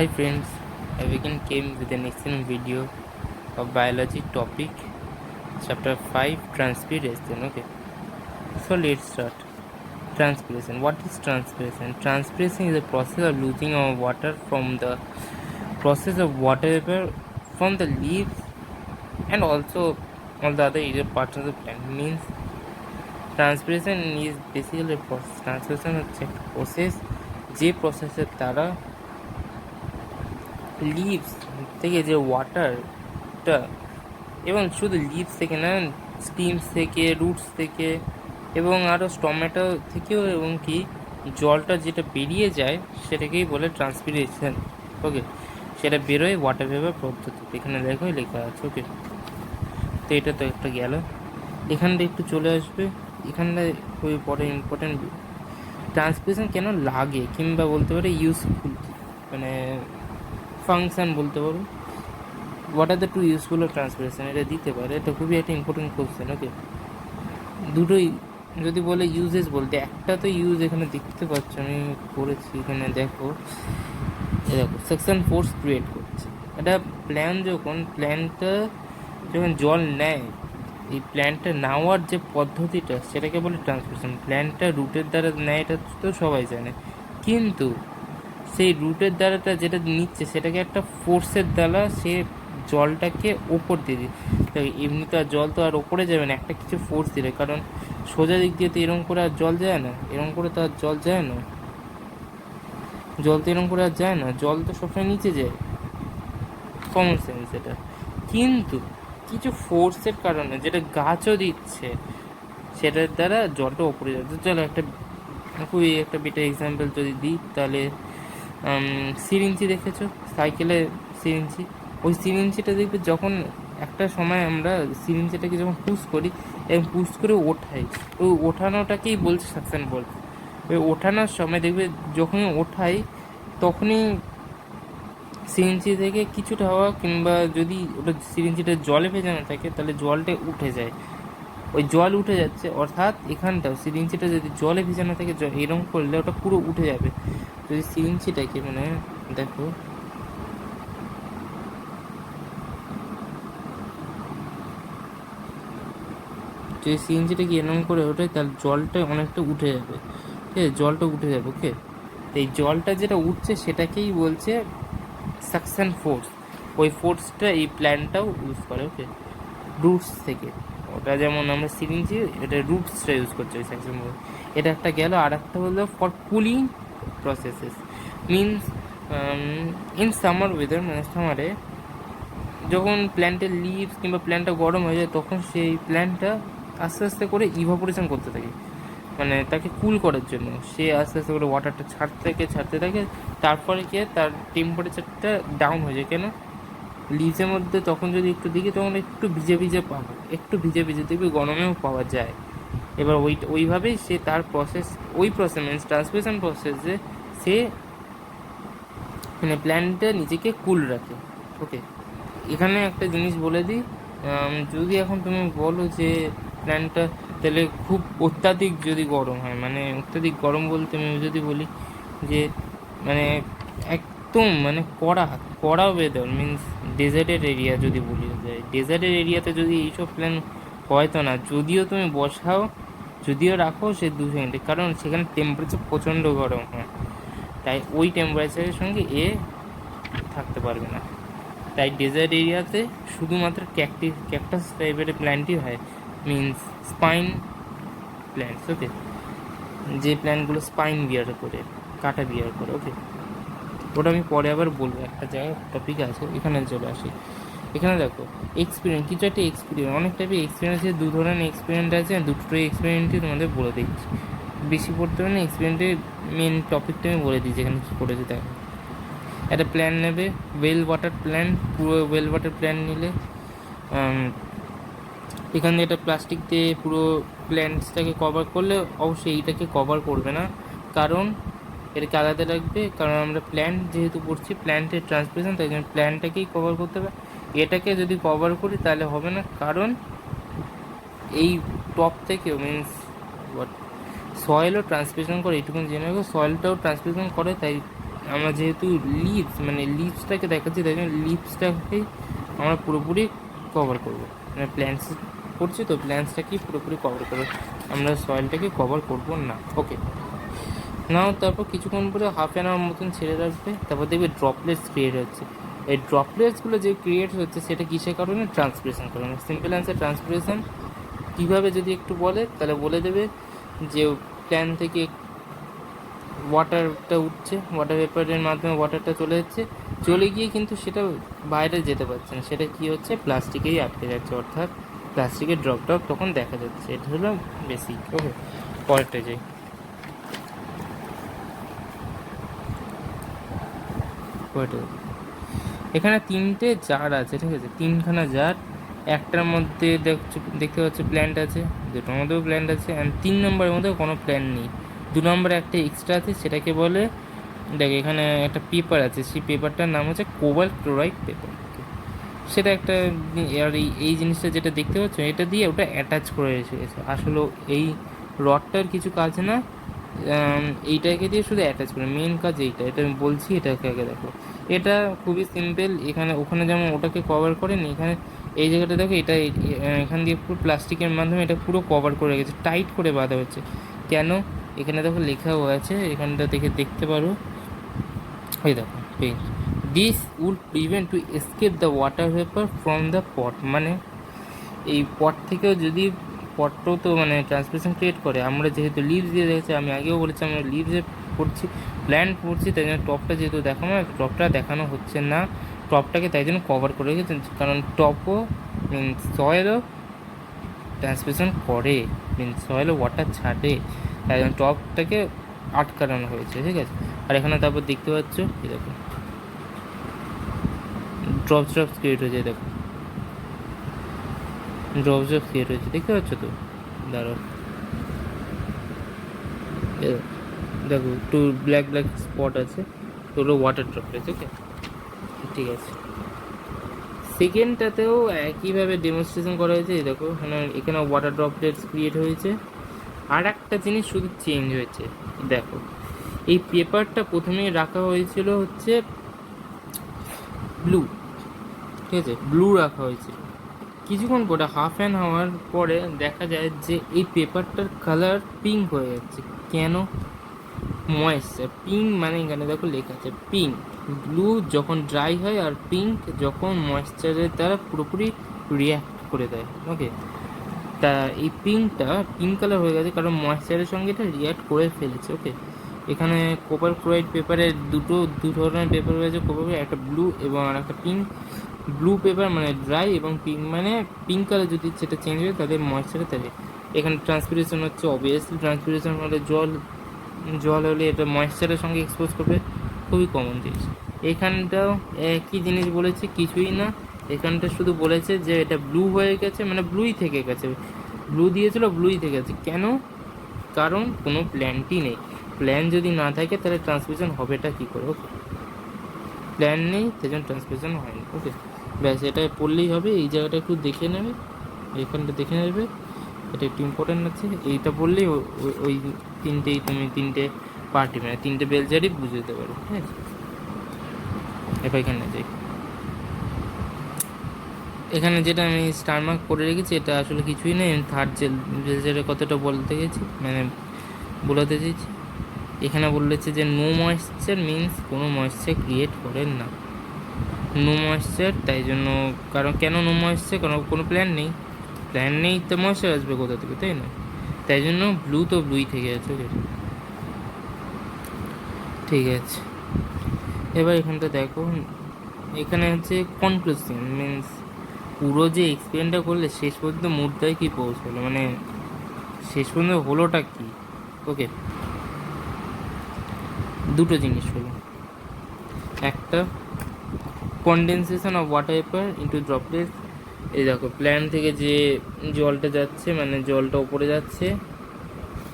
Hi friends, I again came with an excellent video of biology topic, chapter 5, transpiration. Okay, so let's start. Transpiration. What is transpiration? Transpiration is the process of losing of water from the process of water vapor from the leaves and also all the other area parts of the plant. Means transpiration is basically a process. Transpiration হচ্ছে একটা process, যে প্রসেসের দ্বারা leaves থেকে যে ওয়াটারটা, এবং শুধু leaves থেকে না, স্টিমস থেকে, রুটস থেকে এবং আরও টমেটো থেকেও, এবং কি জলটা যেটা বেরিয়ে যায় সেটাকেই বলে ট্রান্সপিরেশন। ওকে, সেটা বেরোয় ওয়াটার ভেপার পদ্ধতিতে। এখানে দেখো লেখা আছে। ওকে, তো এটা তো একটা গেল। এখানটা একটু চলে আসবে, এখানটা খুবই পরে ইম্পর্টেন্ট। ট্রান্সপিরেশন কেন লাগে, কিংবা বলতে পারে ইউজফুল, মানে ফাংশান বলতে পারো। What are the two useful of transpiration, এটা দিতে পারে। এটা খুবই একটা ইম্পর্টেন্ট কোশ্চেন। ওকে, দুটোই যদি বলে ইউজেস বলতে, একটা তো ইউজ এখানে দেখতে পাচ্ছ, আমি করেছি এখানে দেখো। দেখো সেকশন ফোর্স ক্রিয়েট করছে। এটা প্ল্যান্টটা যখন জল নেয়, এই প্ল্যান্টটা নেওয়ার যে পদ্ধতিটা সেটাকে বলে ট্রান্সপিরেশন। প্ল্যান্টটা রুটের দ্বারা নেয়, এটা তো সবাই জানে, কিন্তু সেই রুটের দ্বারাটা যেটা নিচ্ছে সেটাকে একটা ফোর্সের দ্বারা সে জলটাকে ওপর দিয়ে দিই। এমনি তো আর জল তো আর ওপরে যাবে না, একটা কিছু ফোর্স দিলে। কারণ সোজা দিক দিয়ে তো এরকম করে আর জল যায় না, এরকম করে তো আর জল যায় না, জল তো এরকম করে আর যায় না, জল তো সবসময় নিচে যায়, কমন সেন্স এটা। কিন্তু কিছু ফোর্সের কারণে, যেটা গাছও দিচ্ছে, সেটার দ্বারা জলটা ওপরে যাচ্ছে। চলো খুবই একটা বেটার এক্সাম্পল যদি দিই, তাহলে সিরিঞ্চি দেখেছো, সাইকেলে সিরিঞ্চি, ওই সিরিঞ্চিটা দেখবে যখন একটা সময় আমরা সিরিঞ্চিটাকে যখন পুশ করি এবং পুশ করে ওঠাই, ওই ওঠানোটাকেই বলছে সাকশন ফোর্স। ওই ওঠানোর সময় দেখবে যখনই ওঠাই তখনই সিরিঞ্চি থেকে কিছুটা হাওয়া, কিংবা যদি ওটা সিরিঞ্চিটা জলে ভেজানো থাকে তাহলে জলটা উঠে যায়। ওই জল উঠে যাচ্ছে, অর্থাৎ এখানটাও সিরিঞ্চিটা যদি জলে ভেজানো থাকে, এরকম করলে ওটা পুরো উঠে যাবে। যদি সিরিঞ্চিটাকে, মানে দেখো যদি সিরিঞ্চিটাকে এরকম করে ওঠে, তাহলে জলটা অনেকটা উঠে যাবে। ঠিক আছে, জলটা উঠে যাবে। ওকে, এই জলটা যেটা উঠছে সেটাকেই বলছে সাকশন ফোর্স। ওই ফোর্সটা এই প্ল্যান্টটাও ইউজ করে। ওকে, রুটস থেকে, ওটা যেমন আমরা সিরিঞ্জে, এটা রুটসটা ইউজ করছে ওই সাকশন ফোর্স। এটা একটা গেল। আর একটা হলো for cooling processes. Means in summer weather, মানে সামারে যখন প্ল্যান্টের লিভস কিংবা প্ল্যান্টটা গরম হয়ে যায়, তখন সেই প্ল্যান্টটা আস্তে আস্তে করে ইভাপোরেশন করতে থাকে, মানে তাকে কুল করার জন্য সে আস্তে আস্তে করে ওয়াটারটা ছাড়তে থাকে। তারপরে গিয়ে তার টেম্পারেচারটা ডাউন হয়ে যায়। কেন? লিজের মধ্যে তখন যদি একটু দিকে, তখন একটু ভিজে পাবো, একটু ভিজে দেখবি গরমেও পাওয়া যায়। এবার ওইভাবেই সে তার প্রসেস মিনস ট্রান্সপিরেশন প্রসেসে সে মানে প্ল্যান্টটা নিজেকে কুল রাখে। ওকে, এখানে একটা জিনিস বলে দিই, যদি এখন তুমি বলো যে প্ল্যান্টটা তাহলে খুব অত্যাধিক যদি গরম হয়, মানে অত্যাধিক গরম বলতে আমি যদি বলি যে মানে একদম মানে কড়া ওয়েদার, মিনস ডেজার্টের এরিয়া যদি বলি যায়, ডেজার্টের এরিয়াতে যদি এইসব প্ল্যান হয়তো না, যদিও তুমি বসাও, যদিও রাখো সে 2 সেকেন্ডে, কারণ সেখানে টেম্পারেচার প্রচণ্ড গরম হয়, তাই ওই টেম্পারেচারের সঙ্গে থাকতে পারবে না। তাই ডেজার্ট এরিয়াতে শুধুমাত্র ক্যাকটাস টাইপের প্ল্যান্টই হয়, মিনস স্পাইন প্ল্যান্টস। ওকে, যে প্ল্যান্টগুলো স্পাইন বিয়ার করে, কাটা বিয়ার করে। ওকে, ওটা আমি পরে আবার বলবো, একটা জায়গায় টপিক আছে, এখানে চলে আসি। এখানে দেখো এক্সপিরিয়েন্স, কিছু একটা এক্সপিরিয়েন্স, অনেক টাইপের এক্সপিরিয়েন্স আছে, 2 ধরনের এক্সপিরিয়েন্স আছে, দুটোই এক্সপিরিয়েন্সই তোমাদের বলে দিচ্ছি। বেশি পড়তে হবে না, এক্সপিরিয়েন্সের মেন টপিকটা আমি বলে দিচ্ছি এখানে কী করেছে। দেখো, একটা প্ল্যান নেবে, ওয়েল ওয়াটার প্ল্যান, পুরো ওয়েল ওয়াটার প্ল্যান নিলে এখান থেকে একটা প্লাস্টিক দিয়ে পুরো প্ল্যান্টসটাকে কভার করলে, অবশ্যই এইটাকে কভার করবে না, কারণ এটাকে আলাদা রাখবে, কারণ আমরা প্ল্যান্ট যেহেতু পড়ছি, প্ল্যান্টের ট্রান্সপিরেশন, তাই জন্য প্ল্যান্টটাকেই কভার করতে হবে। এটাকে যদি কভার করি তাহলে হবে না, কারণ এই টপ থেকেও মিনস সয়েলও ট্রান্সপিরেশন করে, এইটুকুন জেনে রাখো, সয়েলটাও ট্রান্সপিরেশন করে, তাই আমরা যেহেতু লিভস মানে লিভসটাকে দেখাচ্ছি, তাই জন্য লিভসটাকেই আমরা পুরোপুরি কভার করবো, মানে প্ল্যান্টস করছি তো প্ল্যান্টসটাকেই পুরোপুরি কভার করবো, আমরা সয়েলটাকে কভার করবো না। ওকে, নাও তারপর কিছুক্ষণ পরে হাফ অ্যান আওয়ার মতন ছেড়ে রাখবে, তারপর দেখবে ড্রপলেটস ক্রিয়েট হচ্ছে। এই ড্রপলেটসগুলো যে ক্রিয়েট হচ্ছে সেটা কিসের কারণে? ট্রান্সপিরেশন কারণে। Simple answer transpiration. কীভাবে যদি একটু বলে তাহলে বলে দেবে যে প্ল্যান থেকে ওয়াটারটা উঠছে, ওয়াটার পেপারের মাধ্যমে ওয়াটারটা চলে যাচ্ছে, চলে গিয়ে কিন্তু সেটা বাইরে যেতে পারছে না, সেটা কী হচ্ছে? প্লাস্টিকেই আটকে যাচ্ছে, অর্থাৎ প্লাস্টিকের ড্রপ তখন দেখা যাচ্ছে। এটা হলো বেসিক। ওকে, পরেরটা যাই। এখানে তিনটে জার আছে, ঠিক আছে, তিনখানা জার, একটার মধ্যে দেখতে পাচ্ছ প্ল্যান্ট আছে, দুটোর মধ্যেও প্ল্যান্ট আছে, অ্যান্ড 3 নম্বরের মধ্যে কোনো প্ল্যান্ট নেই। 2 নম্বরে একটা এক্সট্রা আছে, সেটাকে বলে, দেখ এখানে একটা পেপার আছে, সেই পেপারটার নাম হচ্ছে কোবাল্ট ক্লোরাইড পেপার। সেটা একটা, আর এই জিনিসটা যেটা দেখতে পাচ্ছ এটা দিয়ে ওটা অ্যাটাচ করে এসে গেছে। আসলে এই রডটার কিছু কাজ না, এইটাকে দিয়ে শুধু অ্যাটাচ করে, মেন কাজ এইটা, এটা আমি বলছি, এটাকে আগে দেখো। এটা খুবই সিম্পল। এখানে ওখানে যেমন ওটাকে কভার করেনি, এখানে এই জায়গাটা দেখো, এটা এখান দিয়ে পুরো প্লাস্টিকের মাধ্যমে এটা পুরো কভার করে গেছে, টাইট করে বাঁধা হচ্ছে। কেন? এখানে দেখো লেখাও আছে, এখানটা দেখতে পারো, এই দেখো page, this would prevent to escape the water vapour from the pot. মানে এই পট থেকেও যদি, পটটাও তো মানে ট্রান্সপিরেশন ক্রিয়েট করে, আমরা যেহেতু লিভস দিয়ে দেখেছি, আমি আগেও বলেছি আমরা লিভসে পড়ছি, প্ল্যান্ট পড়ছি, তাই জন্য টপটা যেহেতু দেখানো হয়, টপটা দেখানো হচ্ছে না, টপটাকে তাই জন্য কভার করে রেখেছেন, কারণ টপও মিনস সয়েলও ট্রান্সপিরেশন করে, মিনস সয়েলও ওয়াটার ছাড়ে, তাই জন্য টপটাকে আটকানো হয়েছে, ঠিক আছে। আর এখানে তারপর দেখতে পাচ্ছ, এই দেখো ড্রপস ক্রিয়েট হয়েছে, দেখো ড্রপস ক্রিয়েট হয়েছে, দেখতে পাচ্ছ তো, দাঁড়াও দেখো একটু ব্ল্যাক স্পট আছে, ওগুলো ওয়াটার ড্রপলেটস। ওকে, ঠিক আছে। সেকেন্ডটাতেও একইভাবে ডেমনস্ট্রেশন করা হয়েছে, দেখো এখানে ওয়াটার ড্রপলেটস ক্রিয়েট হয়েছে। আর একটা জিনিস শুধু চেঞ্জ হয়েছে, দেখো এই পেপারটা প্রথমেই রাখা হয়েছিল হচ্ছে ব্লু, ঠিক আছে, ব্লু রাখা হয়েছিল। কিছুক্ষণ পরে হাফ অ্যান আওয়ার পরে দেখা যায় যে এই পেপারটার কালার পিঙ্ক হয়ে যাচ্ছে। কেন? ময়েশ্চার। পিঙ্ক মানে এখানে দেখো লেখা আছে পিঙ্ক, ব্লু যখন ড্রাই হয়, আর পিঙ্ক যখন ময়েশ্চারের দ্বারা পুরোপুরি রিয়াক্ট করে দেয়। ওকে, তা এই পিঙ্কটা পিঙ্ক কালার হয়ে গেছে কারণ ময়েশ্চারের সঙ্গে এটা রিয়াক্ট করে ফেলেছে। ওকে, এখানে কোপার ক্লোরাইড পেপারের দু ধরনের পেপার রয়েছে, কোপার, একটা ব্লু এবং আর একটা পিঙ্ক। ব্লু পেপার মানে ড্রাই, এবং পিঙ্ক মানে পিঙ্ক কালার যদি সেটা চেঞ্জ হয় তাদের ময়েশ্চারে থাকে। এখানে ট্রান্সপিরেশন হচ্ছে, অবভিয়াসলি ট্রান্সপিরেশন হলে জল হলে এটা ময়েশ্চারের সঙ্গে এক্সপোজ করবে, খুবই কমন জিনিস। এখানটাও একই জিনিস বলেছে, কিছুই না, এখানটা শুধু বলেছে যে এটা ব্লু হয়ে গেছে, মানে ব্লুই থেকে গেছে, ব্লু দিয়েছিল ব্লুই থেকে গেছে। কেন? কারণ কোনো প্ল্যানটি নেই। প্ল্যান যদি না থাকে তাহলে ট্রান্সমিশন হবেটা কী করে? ওকে, প্ল্যান নেই, সেজন্য ট্রান্সমিশন হয়নি। ওকে, ব্যাস এটা পড়লেই হবে। এই জায়গাটা একটু দেখে নেবে, এখানটা দেখে নেবে, এটা একটু ইম্পর্টেন্ট আছে। এইটা বললেই ওই তুমি তিনটে পার্টি মানে তিনটে বেলজারই বুঝে দিতে পারো, ঠিক আছে। এবার এখানে যাই, এখানে যেটা আমি স্টার মার্ক করে রেখেছি এটা আসলে কিছুই নেই, থার্ড বেলজারের কতটা বলতে গেছি, মানে বলাতে চেয়েছি। এখানে বলেছে যে নো ময়েশ্চার মিনস কোনো ময়েশ্চার ক্রিয়েট করেন না, নো ময়েশ্চার, তাই জন্য, কারণ কেন নো ময়েশ্চার? কারণ কোনো প্ল্যান নেই তো ময়েশ্চার আসবে কোথা থেকে, তাই না? তাই জন্য ব্লু তো ব্লুই থেকে আছে। ঠিক আছে, এবার এখানটা দেখো, এখানে হচ্ছে কনক্লুশন মিনস পুরো যে এক্সপ্লেনটা করলে শেষ পর্যন্ত মুদ্রায় কী পৌঁছলো, মানে শেষ পর্যন্ত হলোটা কী? ওকে, দুটো জিনিস হলো, একটা condensation of water vapour into droplets. এই দেখো প্ল্যান্ট থেকে যে জলটা যাচ্ছে, মানে জলটা উপরে যাচ্ছে।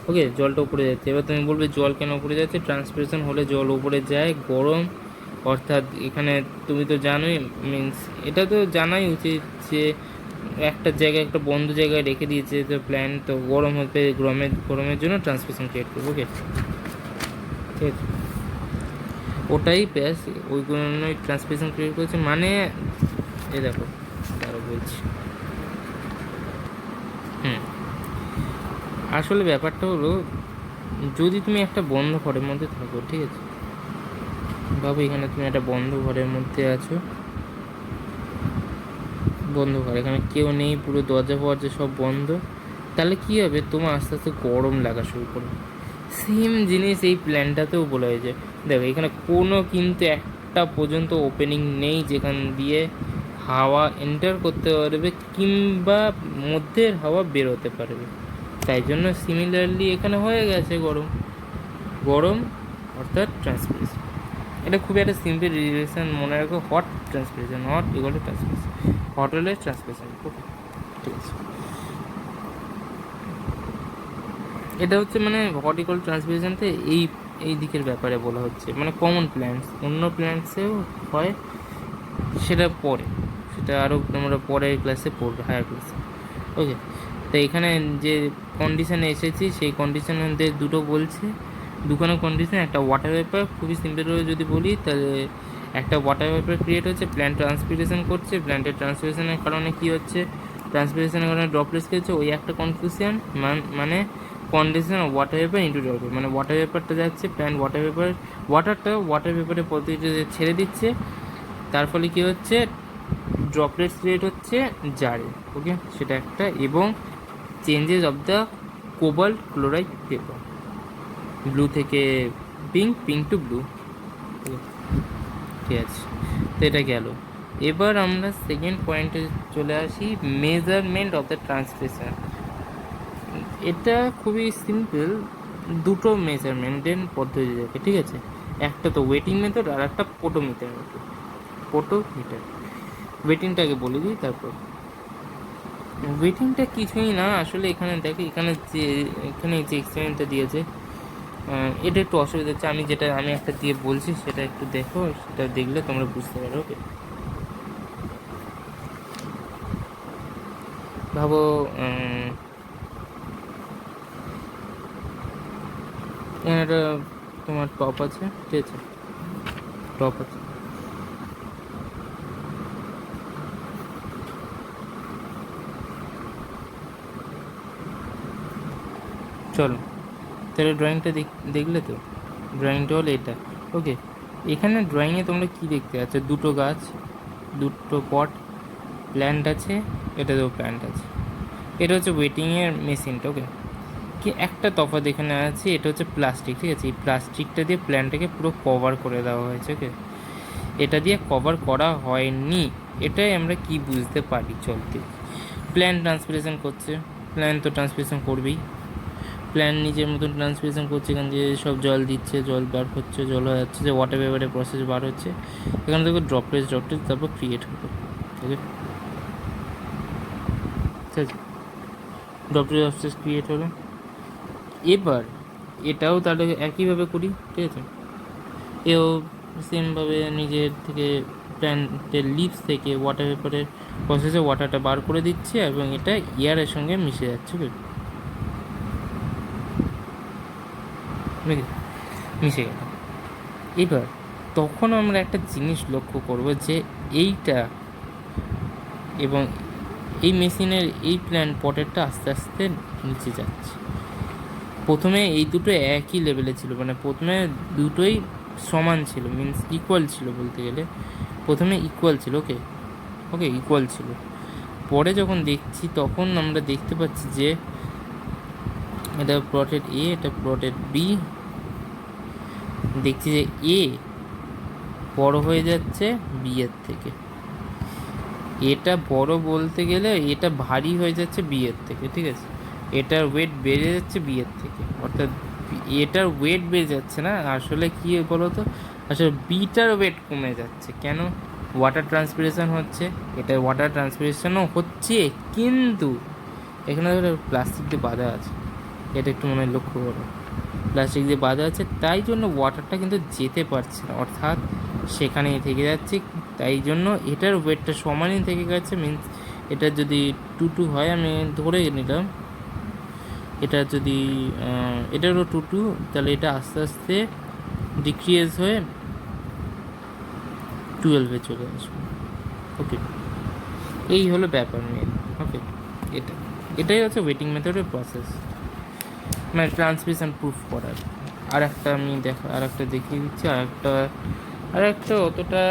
ওকে, জলটা উপরে যাচ্ছে। এবার তুমি বলবে জল কেন উপরে যাচ্ছে? ট্রান্সপিরেশন হলে জল উপরে যায়, গরম, অর্থাৎ এখানে তুমি তো জানোই, মিন্স এটা তো জানাই উচিত যে একটা জায়গায়, একটা বন্ধ জায়গায় রেখে দিয়েছে তো প্ল্যান্ট, তো গরম হতে গরমের জন্য ট্রান্সপিরেশন ক্রিয়েট করবে। ওকে, ঠিক আছে। ওটাই ব্যাস ওইগুলোই ট্রান্সপিরেশন ক্রিয়েট করেছে, মানে এই দেখো আরও বলছি। আসলে ব্যাপারটা হলো, যদি তুমি একটা বন্ধ ঘরের মধ্যে থাকো, ঠিক আছে, ভাবো এখানে তুমি একটা বন্ধ ঘরের মধ্যে আছো, বন্ধ ঘর, এখানে কেউ নেই, পুরো দরজা ফরজা সব বন্ধ, তাহলে কী হবে, তোমার আস্তে আস্তে গরম লাগা শুরু করবে। সেম জিনিস এই প্ল্যানটাতেও বলা হয়েছে। দেখো এখানে কোনো কিন্তু একটা পর্যন্ত ওপেনিং নেই যেখান দিয়ে হাওয়া এন্টার করতে পারবে কিংবা মধ্যের হাওয়া বেরোতে পারবে। তাই জন্য সিমিলারলি এখানে হয়ে গেছে গরম, গরম অর্থাৎ ট্রান্সপিরেশন। এটা খুবই একটা সিম্পল রিলেশন মনে রাখো, hot transpiration, hot equal to transpiration, hot হলে ট্রান্সপিরেশন। ওকে, ঠিক আছে। এটা হচ্ছে মানে হট ইকুয়াল ট্রান্সপিরেশনতে এই এই দিকের ব্যাপারে বলা হচ্ছে, মানে কমন প্ল্যান্টস, অন্য প্ল্যান্টসেও হয়, সেটা পরে, সেটা আরও তোমরা পরের ক্লাসে পড়বে, হায়ার ক্লাসে। ওকে, তো এখানে যে কন্ডিশানে এসেছি সেই কন্ডিশনের মধ্যে দুটো বলছে, দুখানে কন্ডিশন, একটা ওয়াটার ভেপার, খুবই সিম্পলভাবে যদি বলি তাহলে একটা ওয়াটার ভেপার ক্রিয়েট হচ্ছে, প্ল্যান্ট ট্রান্সপিরেশন করছে, প্ল্যান্টের ট্রান্সপিরেশনের কারণে কী হচ্ছে, ট্রান্সপিরেশনের কারণে ড্রপলেটস কী হচ্ছে, ওই একটা কনফিউশন, মানে condition of water vapour into droplet, মানে ওয়াটার ভেপারটা যাচ্ছে, প্ল্যান্ট ওয়াটার ভেপার, ওয়াটার ভেপারের পদ্ধতিতে ছেড়ে দিচ্ছে, তার ফলে কী হচ্ছে, ড্রপলেটস ক্রিয়েট হচ্ছে জারে। ওকে, সেটা একটা, এবং changes of the cobalt chloride paper, blue থেকে পিঙ্ক, পিঙ্ক টু ব্লু। ঠিক আছে, তো এটা গেল। এবার আমরা সেকেন্ড পয়েন্টে চলে আসি, মেজারমেন্ট অফ দ্য ট্রান্সপিরেশন। এটা খুবই সিম্পল, দুটো মেজারমেন্টের পদ্ধতি থাকে, ঠিক আছে, একটা তো ওয়েটিং মেথড আর একটা পোটোমিটার মেথড। পোটোমিটার, ওয়েটিংটাকে বলে দিই, তারপর ওয়েটিংটা কিছুই না আসলে, এখানে দেখো এখানে যে এক্সপেরিমেন্টটা দিয়েছে, এটা একটু অসুবিধা হচ্ছে, আমি একটা দিয়ে বলছি, সেটা একটু দেখো, সেটা দেখলে তোমরা বুঝতে পারো। ওকে, ভাবো এখানে একটা তোমার টপ আছে, ঠিক আছে, টপ আছে, চলো তাহলে ড্রয়িংটা দেখলে তো, ড্রয়িংটা হলো এটা। ওকে, এখানে ড্রয়িংয়ে তোমরা কি দেখতে পাচ্ছ, দুটো গাছ, দুটো পট, প্ল্যান্ট আছে, এটাতেও প্ল্যান্ট আছে, এটা হচ্ছে ওয়েটিংয়ের মেশিনটা। ওকে, কি একটা তফাৎ এখানে আছে, এটা হচ্ছে প্লাস্টিক, ঠিক আছে, এই প্লাস্টিকটা দিয়ে প্ল্যান্টটাকে পুরো কভার করে দেওয়া হয়েছে। ওকে, এটা দিয়ে কভার করা হয়নি, এটাই আমরা কি বুঝতে পারি, চলতে প্ল্যান্ট ট্রান্সপিরেশন করছে, প্ল্যান্ট তো ট্রান্সপিরেশন করবেই, প্ল্যান্ট নিজের মতন ট্রান্সপিরেশন করছে, এখান দিয়ে সব জল দিচ্ছে, জল বার হচ্ছে, জল হয়ে যাচ্ছে, যে ওয়াটার ভেপারের প্রসেস বার হচ্ছে, এখান থেকে ড্রপলেটস তারপর ক্রিয়েট হবে। ওকে, ঠিক আছে, ড্রপলেটস ক্রিয়েট হলো। এবার এটাও তাহলে একইভাবে করি, ঠিক আছে, এও সেমভাবে নিজের থেকে প্ল্যান্টের লিভস থেকে ওয়াটার ভেপারের প্রসেসে ওয়াটারটা বার করে দিচ্ছে এবং এটা এয়ারের সঙ্গে মিশে যাচ্ছে, মিশে গেল। এবার তখন আমরা একটা জিনিস লক্ষ্য করব যে এইটা এবং এই মেশিনের এই প্ল্যান্ট পটেরটা আস্তে আস্তে নিচে যাচ্ছে। প্রথমে এই দুটো একই লেভেলে ছিল, মানে প্রথমে দুটোই সমান ছিল, মিনস ইকুয়াল ছিল বলতে গেলে, প্রথমে ইকুয়াল ছিল। ওকে, ইকুয়াল ছিল। পরে যখন দেখছি তখন আমরা দেখতে পাচ্ছি যে এটা প্লটেড এ, এটা প্লটেড বি, দেখছি যে এ বড় হয়ে যাচ্ছে বি এর থেকে, এটা বড় বলতে গেলে এটা ভারী হয়ে যাচ্ছে বি এর থেকে, ঠিক আছে, এটার ওয়েট বেড়ে যাচ্ছে বি এর থেকে, অর্থাৎ এটার ওয়েট বেড়ে যাচ্ছে না, আসলে কী বলো তো, আসলে বিটার ওয়েট কমে যাচ্ছে। কেন? ওয়াটার ট্রান্সপিরেশন হচ্ছে, এটা ওয়াটার ট্রান্সপিরেশনও হচ্ছে, কিন্তু এখানে প্লাস্টিক দিয়ে বাঁধা আছে, এটা একটু মনে লক্ষ্য করো, প্লাস্টিক দিয়ে বাঁধা আছে, তাই জন্য ওয়াটারটা কিন্তু যেতে পারছে না, অর্থাৎ সেখানেই থেকে যাচ্ছে, তাই জন্য এটার ওয়েটটা সমানই থেকে গেছে। মিনস এটা যদি 2 হয়, আমি ধরে নিলাম এটা যদি এটারও 2, তাহলে এটা আস্তে আস্তে ডিক্রিজ হয়ে 12-এ চলে আসবে। ওকে, এই হলো ব্যাপার মেন। ওকে, এটা এটাই হচ্ছে ওয়েটিং মেথডের প্রসেস, মানে ট্রান্সমিশন প্রুফ করার। আর একটা আমি আর একটা দেখিয়ে দিচ্ছি, আর একটা অতটা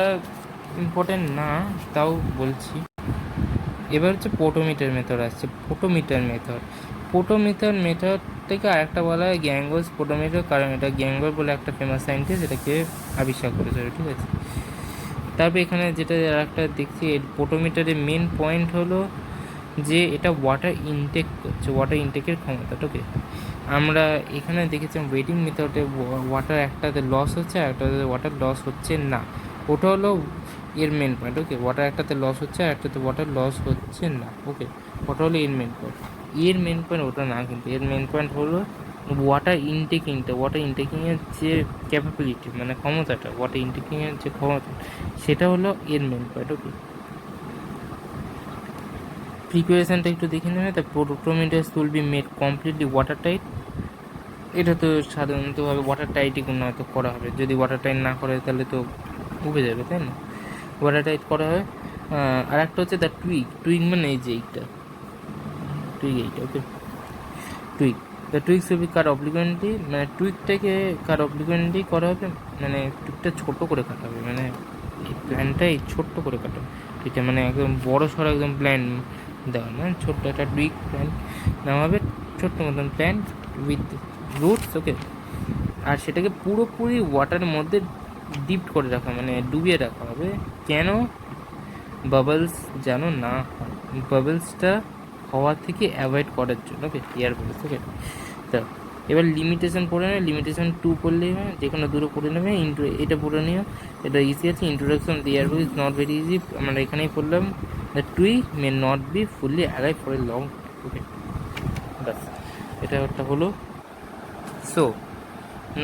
ইম্পর্টেন্ট না, তাও বলছি। এবার হচ্ছে পোটোমিটার মেথড আসছে। পোটোমিটার মেথড থেকে আরেকটা বলা হয় গ্যাঙ্গোস পোটোমিটার, কারণ এটা গ্যাঙ্গোর বলে একটা ফেমাস সায়েন্টিস্ট এটাকে আবিষ্কার করেছে, ঠিক আছে। তারপর এখানে যেটা একটা দেখছি, পোটোমিটারের মেন পয়েন্ট হলো যে এটা ওয়াটার ইনটেক করছে, ওয়াটার ইনটেকের ক্ষমতা। ওকে, আমরা এখানে দেখেছি ওয়েটিং মেথডে ওয়াটার একটাতে লস হচ্ছে আর একটাতে ওয়াটার লস হচ্ছে না, ওটা হলো এর মেন পয়েন্ট। ওকে, ওয়াটার একটাতে লস হচ্ছে আর একটাতে ওয়াটার লস হচ্ছে না। ওকে, ওটা হলো এর মেন পয়েন্ট। এর মেন পয়েন্ট ওটা না, কিন্তু এর মেন পয়েন্ট হলো ওয়াটার ইনটেকিংয়ের যে ক্যাপাবিলিটি, মানে ক্ষমতাটা, ওয়াটার ইনটেকিংয়ের যে ক্ষমতা, সেটা হলো এর মেন পয়েন্ট। ওকে, প্রিপারেশনটা একটু দেখে নেবে। The potometers will be made completely water tight. এটা তো সাধারণতভাবে ওয়াটার টাইটই কোনো হয়তো করা হবে, যদি ওয়াটার টাইট না করে তাহলে তো উবে যাবে, তাই না? ওয়াটার টাইট করা হয়। আর একটা হচ্ছে দ্য টুইক মানে এই যে এইটা এইটা। ওকে, দ্য টুইক্স উইল বি কাট অবলিকুয়েন্টলি, মানে টুইকটাকে কাট অবলিকুয়েন্টলি করা হবে, মানে টুইকটা ছোটো করে কাটা হবে, মানে এই প্ল্যানটাই ছোট্ট করে কাটা, ঠিক আছে, মানে একদম বড় সড়ো একদম প্ল্যান দেওয়া না, ছোট্ট একটা টুইক প্ল্যান নেওয়া হবে, ছোট্ট মতন প্ল্যান উইথ রুটস। ওকে, আর সেটাকে পুরোপুরি ওয়াটারের মধ্যে ডিপ করে রাখা, মানে ডুবিয়ে রাখা হবে। কেন? বাবলস যেন না হয়, বাবলসটা হওয়া থেকে অ্যাভয়েড করার জন্য। ওকে, এয়ার বাবলস। ওকে, তো এবার লিমিটেশন পড়ে নেবে, লিমিটেশন 2 পড়লেই হয়, যে কোনো দূরে পড়ে নেবে। এটা পড়ে নিও, এটা ইজি আছে। Introduction the air bubbles not very easy, আমরা এখানেই পড়লাম। The twig may not be fully alive for a long. Okay, বাস এটা একটা হলো। So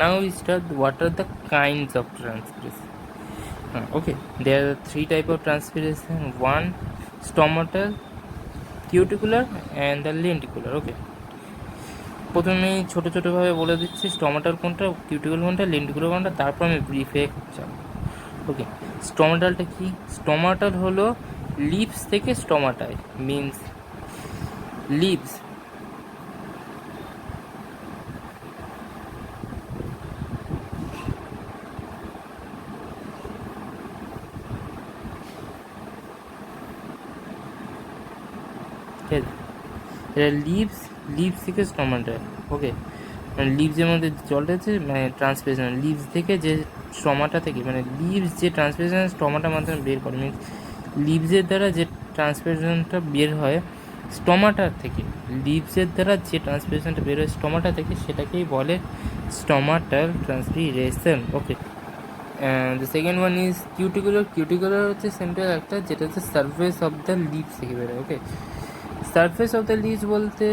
now we start what are the kinds of transpiration. Okay, there are 3 type of transpiration: one stomatal, cuticular and the lenticular. Okay, প্রথমেই ছোটো ছোটোভাবে বলে দিচ্ছি স্টমাটাল কোনটা, cuticular কোনটা, লেন্টিকুলার কোনটা, তারপর আমি ব্রিফে যাব। ওকে, স্টমাটালটা কি? স্টমাটাল হলো লিপস থেকে স্টমাটায়, মিন্স লিপস ঠিক আছে, এটা লিভস থেকে স্টমাটা। ওকে, মানে লিভসের মধ্যে জলটা আছে, মানে ট্রান্সপিরেশন লিভস থেকে, যে স্টমাটা থেকে, মানে লিভস যে ট্রান্সপিরেশন স্টমাটার মাধ্যমে বের করে, মিনস লিভসের দ্বারা যে ট্রান্সপিরেশনটা বের হয় স্টমাটার থেকে, লিভসের দ্বারা যে ট্রান্সপিরেশনটা বের হয় স্টমাটা থেকে, সেটাকেই বলে stomatal transpiration. Okay, the second one is cuticular হচ্ছে সিম্পল একটা, যেটা হচ্ছে সারফেস অফ দ্য লিভস থেকে বেরোয়। Okay, surface of the leaves বলতে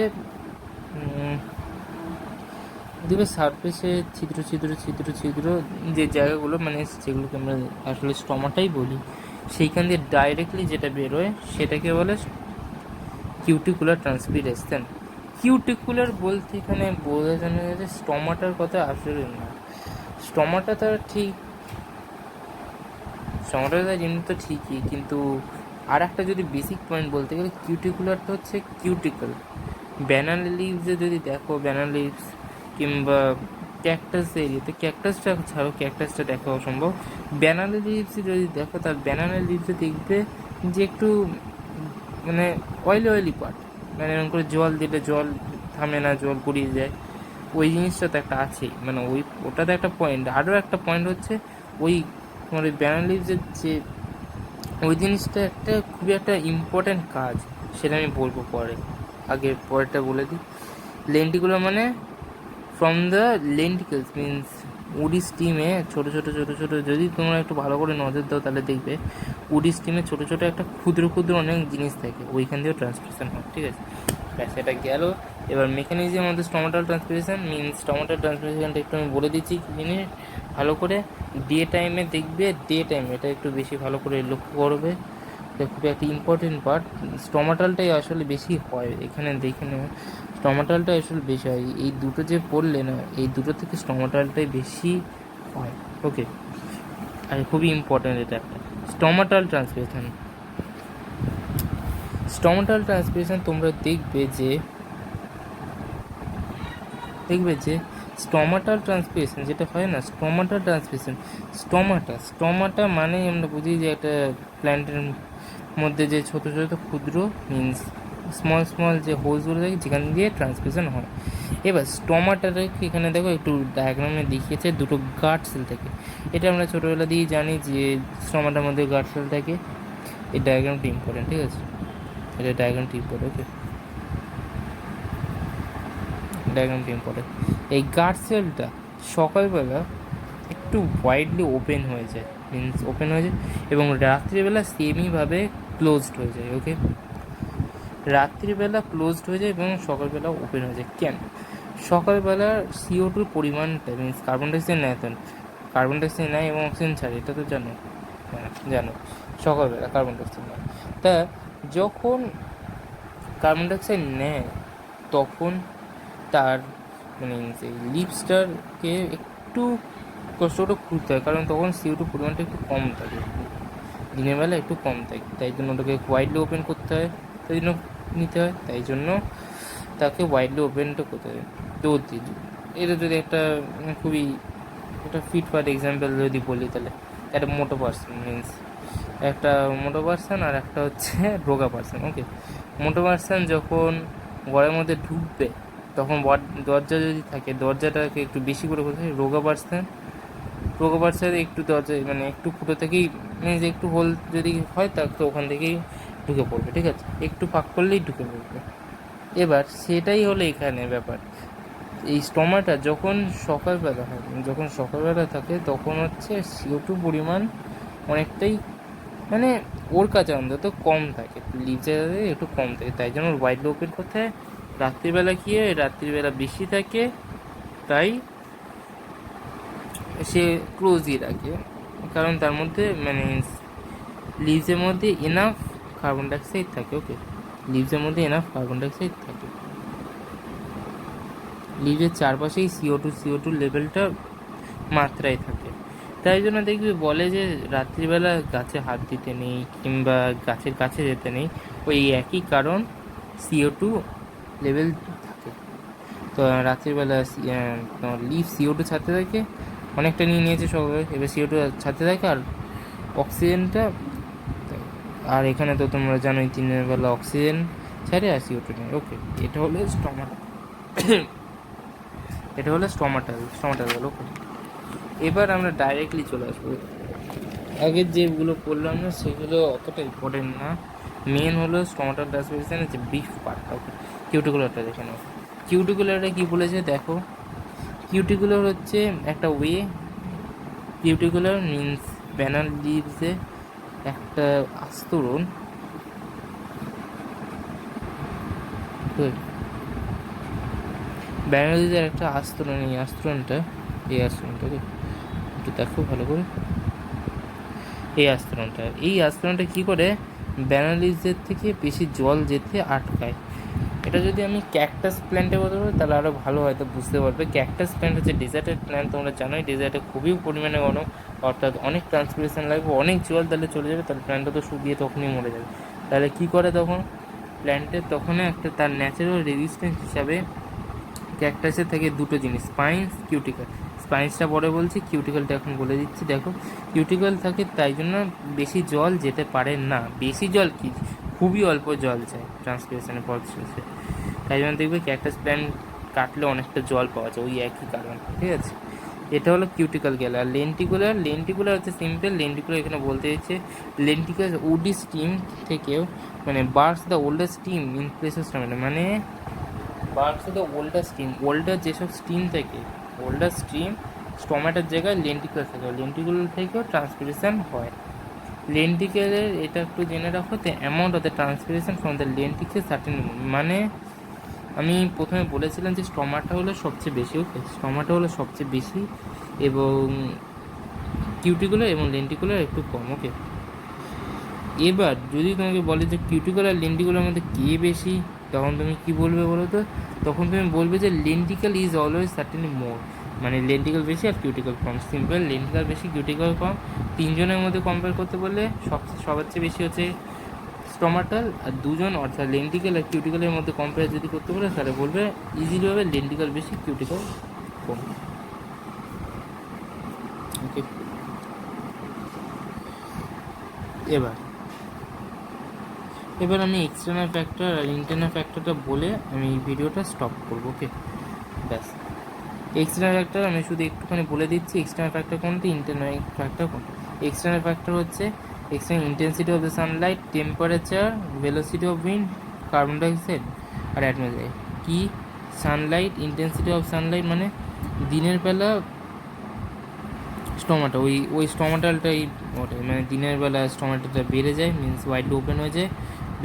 দেখবে সারফেসে ছিদ্র ছিদ্র ছিদ্র ছিদ্র যে জায়গাগুলো, মানে যেগুলোকে আমরা আসলে স্টমাটাই বলি, সেইখান দিয়ে ডাইরেক্টলি যেটা বেরোয় সেটাকে বলে কিউটিকুলার ট্রান্সপিরেশন। কিউটিকুলার বলতে এখানে বোঝা জানা যাচ্ছে স্টমাটার কথা আসলে না, স্টমাটা ঠিক স্টমাটাটা জিনিস তো ঠিকই, কিন্তু আর একটা যদি বেসিক পয়েন্ট বলতে গেলে কিউটিকুলারটা হচ্ছে কিউটিকল। ব্যানানা লিভসে যদি দেখো, ব্যানানা লিভস কিংবা ক্যাকটাস এরিয়াতে, ক্যাকটাসটা ছাড়ো, ক্যাকটাসটা দেখা অসম্ভব, ব্যানানা লিভসে যদি দেখো, তার ব্যানানা লিভসে দেখবে যে একটু মানে অয়েলি পার্ট, মানে এরকম করে জল দিলে জল থামে না, জল গড়িয়ে যায়, ওই জিনিসটা তো একটা আছেই, মানে ওটাতে একটা পয়েন্ট। আরও একটা পয়েন্ট হচ্ছে ওই তোমার ওই ব্যানানা লিভসের যে ওই জিনিসটা একটা খুবই একটা ইম্পর্ট্যান্ট কাজ, সেটা আমি বলবো পরে, আগে পরেরটা বলে দিই। লেন্টিকুলার মানে ফ্রম দ্য লেন্টিকলস, মিনস উডি স্টিমে ছোটো ছোটো ছোটো ছোটো, যদি তোমরা একটু ভালো করে নজর দাও তাহলে দেখবে উডি স্টিমে ছোটো ছোটো একটা ক্ষুদ্র ক্ষুদ্র অনেক জিনিস থাকে, ওইখান দিয়েও ট্রান্সপিরেশন হয়, ঠিক আছে। সেটা গেল। এবার mechanism of the stomatal transpiration, means stomatal ট্রান্সপিরেশনটা একটু আমি বলে দিচ্ছি জিনিস ভালো করে। ডে টাইমে দেখবে, ডে টাইম এটা একটু বেশি ভালো করে লক্ষ্য করবে, এটা খুবই একটা ইম্পর্টেন্ট পার্ট। স্টমাটালটাই আসলে বেশি হয় এখানে, দেখে নেবে স্টমাটালটাই আসলে বেশি হয়, এই দুটো যে পড়লে না, এই দুটো থেকে স্টমাটালটাই বেশি হয়। ওকে, আর খুবই ইম্পর্টেন্ট এটা একটা। স্টমাটাল ট্রান্সপিরেশন। স্টমাটাল ট্রান্সপিরেশন তোমরা দেখবে যে স্টমাটাল ট্রান্সপিরেশন যেটা হয় না, স্টমাটাল ট্রান্সপিরেশন, স্টমাটা মানে আমরা বুঝি যে একটা প্ল্যান্টের মধ্যে যে ছোট ছোট ক্ষুদ্র মিনস স্মল যে হোলসগুলো থাকে যেখান দিয়ে ট্রান্সপিরেশন হয়। এবার স্টমাটাকে এখানে দেখো একটু ডায়াগ্রামে দেখিয়েছে দুটো গার্ড সেল থাকে। এটা আমরা ছোটোবেলা দিয়েই জানি যে স্টমাটার মধ্যে গার্ড সেল থাকে। এই ডায়াগ্রামটি ইম্পর্টেন্ট, ঠিক আছে, এটা ডায়াগ্রামটি ইম্পর্টেন্ট। ওকে, ডায়াগ্রামটি ইম্পর্টেন্ট। এই গার্ড সেলটা সকালবেলা একটু ওয়াইডলি ওপেন হয়ে যায়, মিনস ওপেন হয়ে যায়, এবং রাত্রিবেলা সেমইভাবে ক্লোজড হয়ে যায়। ওকে, রাত্রিবেলা ক্লোজড হয়ে যায় এবং সকালবেলা ওপেন হয়ে যায়। কেন? সকালবেলা CO2 পরিমাণটা মিনস কার্বন ডাইঅক্সাইড নেয় এবং অক্সিজেন ছাড়ে, এটা তো জানো। হ্যাঁ জানো, সকালবেলা কার্বন ডাইঅক্সাইড নেয়। তা যখন কার্বন ডাইঅক্সাইড নেয় তখন তার মানে এই লিপস্টারকে একটু কষ্ট করে খুলতে হয়, কারণ তখন CO2 পরিমাণটা একটু কম থাকে, দিনের বেলা একটু কম থাকে, তাই জন্য ওটাকে ওয়াইডলি ওপেন করতে হয়, তাই জন্য নিতে হয়, তাই জন্য তাকে ওয়াইডলি ওপেনটা করতে হয়। তো এটা যদি একটা খুবই একটা ফিটফাট এক্সাম্পল যদি বলি, তাহলে একটা মোটো পার্সন মিনস একটা মোটো পার্সন আর একটা হচ্ছে রোগা পার্সন। ওকে, মোটো পার্সন যখন ঘরের মধ্যে ঢুকবে তখন দরজা যদি থাকে দরজাটাকে একটু বেশি করে খুলতে হয়। রোগা পার্সন একটু দরজা মানে একটু ফুটো থেকেই মিনস একটু হোল যদি হয় তাকে ওখান থেকেই ঢুকে পড়বে, ঠিক আছে, একটু ফাঁক করলেই ঢুকে পড়বে। এবার সেটাই হলো এখানে ব্যাপার। এই স্টমাটা যখন সকালবেলা থাকে তখন হচ্ছে CO2 পরিমাণ অনেকটাই মানে ওর কাছে অন্তত কম থাকে, লিপসের একটু কম থাকে, তাই জন্য ওয়াইড ওপেন করতে হয়। রাত্রিবেলা কি হয়, রাত্রিবেলা বেশি থাকে তাই সে ক্লোজই রাখে, কারণ তার মধ্যে মানে লিভসের মধ্যে এনাফ কার্বন ডাইঅক্সাইড থাকে। ওকে, লিভসের মধ্যে এনাফ কার্বন ডাইঅক্সাইড থাকে, লিভের চারপাশেই CO2 লেভেলটা মাত্রায় থাকে। তাই জন্য দেখবি বলে যে রাত্রিবেলা গাছে হাত দিতে নেই কিংবা গাছের কাছে যেতে নেই, ওই একই কারণ CO2 লেভেল থাকে। তো রাত্রিবেলা লিভ CO2 ছাড়তে থাকে, অনেকটা নিয়ে নিয়েছে সবাই, এবার CO2 ছাড়তে থাকে আর অক্সিজেনটা, আর এখানে তো তোমরা জানোই দিনের বেলা অক্সিজেন ছাড়ে আর CO2 নেই। ওকে, এটা হলো স্টমাটাল। ওকে, এবার আমরা ডাইরেক্টলি চলে আসবো। আগের যেগুলো পড়লাম না সেগুলো অতটা ইম্পর্টেন্ট না, মেন হলো স্টমাটাল ট্রান্সপিরেশনের যে ব্রিফ পার্টটা। ওকে, কিউটিকুলারটা দেখে নাও। কিউটিকুলারটা কী বলেছে দেখো, কিউটিকুলার হচ্ছে একটা ওয়ে, কিউটিকুলার মিনস ব্যানার লিভসে একটা আস্তরণ, ব্যানার লিভসের একটা আস্তরণ, এই আস্তরণটা একটু দেখো ভালো করে। এই আস্তরণটা কী করে ব্যানার লিভসের থেকে বেশি জল যেতে আটকায়। এটা যদি আমি ক্যাকটাস প্ল্যান্টের কথা বলি তাহলে আরও ভালো হয়তো বুঝতে পারবে। ক্যাকটাস প্ল্যান্ট হচ্ছে ডেজার্টের প্ল্যান্ট, তোমরা জানোই ডেজার্টে খুবই পরিমাণে গরম, অর্থাৎ অনেক ট্রান্সপিরেশন লাগবে, অনেক জল তাহলে চলে যাবে, তাহলে প্ল্যান্টটা তো শুকিয়ে তখনই মরে যাবে। তাহলে কী করে তখন প্ল্যান্টের তখন একটা তার ন্যাচারাল রেজিস্ট্যান্স হিসাবে ক্যাকটাসের থেকে দুটো জিনিস, স্পাইন্স, কিউটিক্যাল। স্পাইন্সটা পরে বলছি, কিউটিক্যালটা এখন বলে দিচ্ছি। দেখো, কিউটিক্যাল থাকে তাই জন্য বেশি জল যেতে পারে না, বেশি জল কি খুবই অল্প জল যায় ট্রান্সপিরেশনের প্রসেসে, তাই জন্য দেখবে ক্যাকটাস প্ল্যান্ট কাটলে অনেকটা জল পাওয়া যায়, ওই একই কারণ, ঠিক আছে। এটা হলো কিউটিক্যাল গেল। আর লেন্টিকুলার হচ্ছে সিম্পল। লেন্টিকুলার এখানে বলতে চাইছে লেন্টিকুলার উডি স্টিম থেকেও মানে bars the oldest stem in places মানে বার্স দ্য ওল্ডার যেসব স্টিম থেকে ওল্ডার স্টিম স্টমেটার জায়গায় লেন্টিকুলার থেকেও ট্রান্সপিরেশন হয়। লেন্টিকেলের এটা একটু জেনে রাখো, the amount of the transpiration from the lenticel certain, মানে আমি প্রথমে বলেছিলাম যে স্টমাটা হলো সবচেয়ে বেশি। ওকে, স্টমাটা হলো সবচেয়ে বেশি এবং কিউটিকুলার এবং লেন্টিকুলার একটু কম। ওকে, এবার যদি তোমাকে বলে যে কিউটিকুলার লেন্টিকুলার মধ্যে কে বেশি, তখন তুমি কি বলবে বলো তো? তখন তুমি বলবে যে লেন্টিকেল ইজ অলওয়েজ সার্টেনলি মোর, মানে লেন্টিকাল বেশি আর কিউটিকল কম। সিম্পল লেন্টিকাল বেশি কিউটিকল কম, তিনজনের মধ্যে কম্পেয়ার করতে বললে সবার চেয়ে বেশি হচ্ছে স্টোমাটাল, আর দুজন অর্থাৎ লেন্টিকাল আর কিউটিকলের মধ্যে কম্পেয়ার যদি করতে বলে তাহলে বলবে ইজিলি হবে লেন্টিকাল বেশি কিউটিকল কম। ওকে, এবার আমি এক্সটার্নাল ফ্যাক্টর আর ইন্টারনাল ফ্যাক্টরটা বলে আমি ভিডিওটা স্টপ করবো। ওকে, ব্যাস। এক্সটার্নাল ফ্যাক্টর আমি শুধু একটুখানি বলে দিচ্ছি, এক্সটার্নাল ফ্যাক্টর কোনটি, ইন্টারনাল ফ্যাক্টর কোনটি। এক্সটার্নাল ফ্যাক্টর হচ্ছে external intensity of the sunlight, temperature, velocity of wind, carbon dioxide আর অ্যাটমসফিয়ার। কি সানলাইট, ইন্টেন্সিটি অফ সানলাইট মানে দিনের বেলা স্টোমাটা, ওই স্টোমাটালটাই ওটা, মানে দিনের বেলা স্টোমাটাটা বেড়ে যায়, মিনস ওয়াইড ওপেন হয়ে যায়,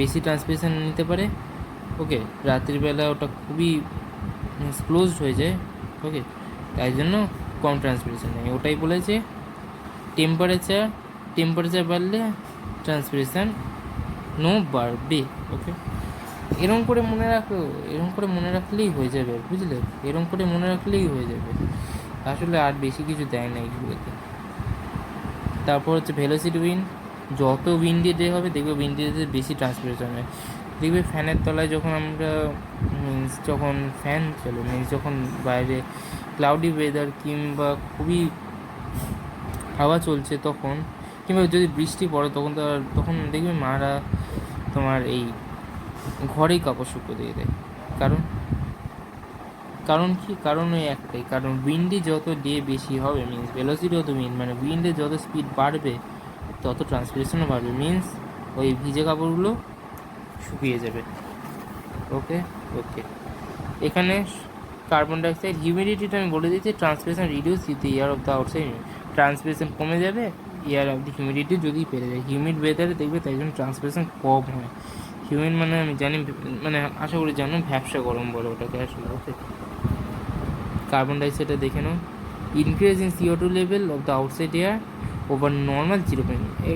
বেশি ট্রান্সপিরেশন নিতে পারে। ওকে, রাত্রিবেলা ওটা খুবই ক্লোজড হয়ে যায়। ওকে, তাই জন্য কম ট্রান্সপিরেশন নেয়, ওটাই বলেছে। টেম্পারেচার বাড়লে ট্রান্সপিরেশন বাড়বে। ওকে, এরকম করে মনে রাখলেই হয়ে যাবে, বুঝলে, এরকম করে মনে রাখলেই হয়ে যাবে, আসলে আর বেশি কিছু দেয় না এইগুলোতে। তারপর হচ্ছে ভেলোসিটি উইন্ড, যত উইন্ডি ডে হবে দেখবে উইন্ডিতে বেশি ট্রান্সপিরেশন হয়। দেখবে ফ্যানের তলায় যখন আমরা যখন ফ্যান চলে, যখন বাইরে ক্লাউডি ওয়েদার কিংবা খুবই হাওয়া চলছে তখন, কিংবা যদি বৃষ্টি পড়ে তখন দেখবে মারা তোমার এই ঘরেই কাপড় শুকো দিয়ে দেয়। কারণ কি, কারণ ওই একটাই, কারণ উইন্ডি যত ডে বেশি হবে means velocity of the wind, মানে উইন্ডে যত স্পিড বাড়বে তত ট্রান্সপিরেশনও বাড়বে, মিনস ওই ভিজে কাপড়গুলো শুকিয়ে যাবে। ওকে, এখানে কার্বন ডাইঅক্সাইড, হিউমিডিটিটা আমি বলে দিচ্ছি, transpiration reduce with the air of the outside, transpiration কমে যাবে এয়ার অফ দ্য হিউমিডিটি যদি বেড়ে যায়। হিউমিড ওয়েদারে দেখবে তাই জন্য ট্রান্সপিরেশন কম হয়। হিউমিড মানে আমি জানি, মানে আশা করি জানো, ভ্যাবসা গরম বলে ওটাকে আসলে। ওকে, কার্বন ডাইঅক্সাইডটা দেখে নাও, increase in CO2 level of the outside air over normal 0.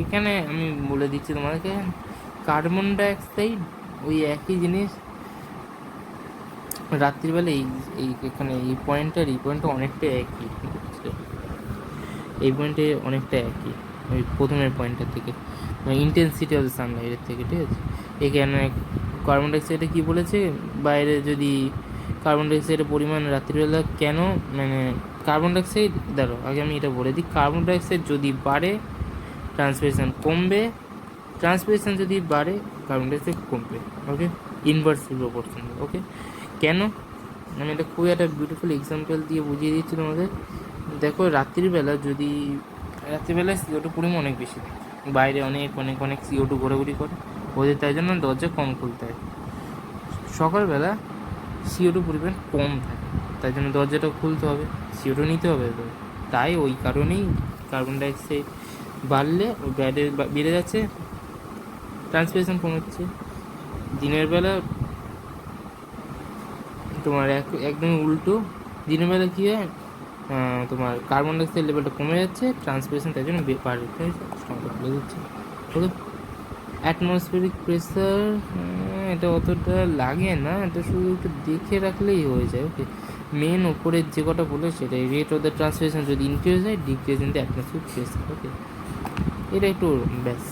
এখানে আমি বলে দিচ্ছি তোমাদেরকে, কার্বন ডাইঅক্সাইড ওই একই জিনিস রাত্রিবেলা এখানে এই পয়েন্টটা অনেকটা একই, এই পয়েন্টে অনেকটা একই ওই প্রথমের পয়েন্টটার থেকে, ইন্টেন্সিটি অফ দ্য সানলাইটের থেকে, ঠিক আছে। এখানে কার্বন ডাইঅক্সাইডে কী বলেছে, বাইরে যদি কার্বন ডাইঅক্সাইডের পরিমাণ রাত্রিবেলা কেন, মানে কার্বন ডাইঅক্সাইড ধরো আগে আমি এটা বলে দিই, কার্বন ডাইঅক্সাইড যদি বাড়ে ট্রান্সপিরেশন কমবে, ট্রান্সপিরেশন যদি বাড়ে কার্বন ডাইঅক্সাইড কমবে। ওকে, ইনভার্সলি প্রপোর্শনাল। ওকে, কেন, আমি এটা খুবই একটা বিউটিফুল এক্সাম্পল দিয়ে বুঝিয়ে দিচ্ছি তোমাদের। দেখো রাত্রিবেলা CO2 পরিমাণ অনেক বেশি থাকে, বাইরে অনেক CO2 ঘোরাঘুরি করে ওদের, তাই জন্য দরজা কম খুলতে হয়। সকালবেলা CO2 পরিমাণ কম থাকে, তাই জন্য দরজাটা খুলতে হবে, CO2 নিতে হবে। তাই ওই কারণেই কার্বন ডাইঅক্সাইড বাড়লে ওই বেড়ে যাচ্ছে, ট্রান্সপিরেশন কমেছে। দিনের বেলা তোমার একদম উল্টো, দিনের বেলা কী হয়, তোমার কার্বন ডাইঅক্সাইড লেভেলটা কমে যাচ্ছে, ট্রান্সপিরেশন তাই জন্য বাড়বে, খুলে দিচ্ছে। ওকে, অ্যাটমসফিয়ারিক প্রেসার এটা অতটা লাগে না, এটা শুধু একটু দেখে রাখলেই হয়ে যায়। ওকে, মেন ওপরের যে কটা বলে সেটাই, রেট অফ দ্য ট্রান্সপিরেশন যদি ইনক্রিজ হয়, decrease in the atmospheric pressure. Okay, এটা একটু ব্যাস।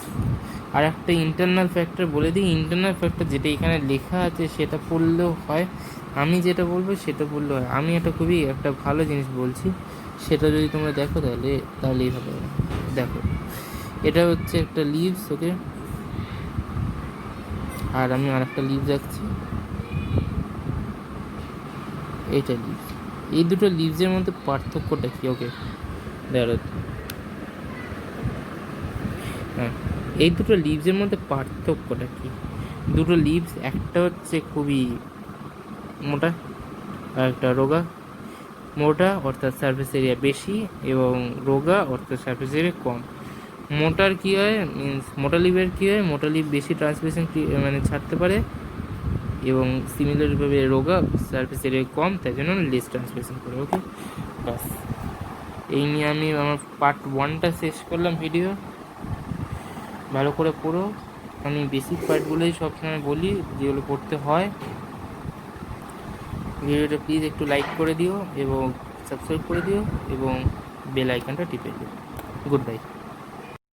আর একটা ইন্টারনাল ফ্যাক্টর বলে দিই, ইন্টারনাল ফ্যাক্টর যেটা এখানে লেখা আছে সেটা পড়লেও হয়, আমি যেটা বলবো সেটা বললেও হয়। আমি খুবই একটা ভালো জিনিস বলছি, সেটা যদি তোমরা দেখো তাহলেই ভালো হবে। দেখো, এটা হচ্ছে একটা লিভস। ওকে, আর আমি আর একটা লিভস রাখছি, এইটা লিভস। এই দুটো লিভসের মধ্যে পার্থক্যটা কি? ওকে, দেখো, হ্যাঁ, এই দুটো লিভসের মধ্যে পার্থক্যটা কি? দুটো লিভস, একটা হচ্ছে খুবই মোটা আর একটা রোগা। মোটা অর্থাৎ সারফেস এরিয়া বেশি, এবং রোগা অর্থাৎ সারফেস এরিয়া কম। মোটার কী হয়, মিনস মোটা লিভের কী হয়, মোটা লিভ বেশি ট্রান্সপিরেশন মানে ছাড়তে পারে, এবং সিমিলারভাবে রোগা সারফেস এরিয়া কম, তাই জন্য লেস ট্রান্সপিরেশন করে। ওকে, বাস এই নিয়ে আমি আমার পার্ট 1টা শেষ করলাম ভিডিও। ভালো করে পড়ো, আমি বেসিক পার্টগুলোই সবসময় বলি যেগুলো পড়তে হয়। ভিডিওটা প্লিজ একটু লাইক করে দিও এবং সাবস্ক্রাইব করে দিও এবং বেল আইকনটা টিপে দিও। Good bye.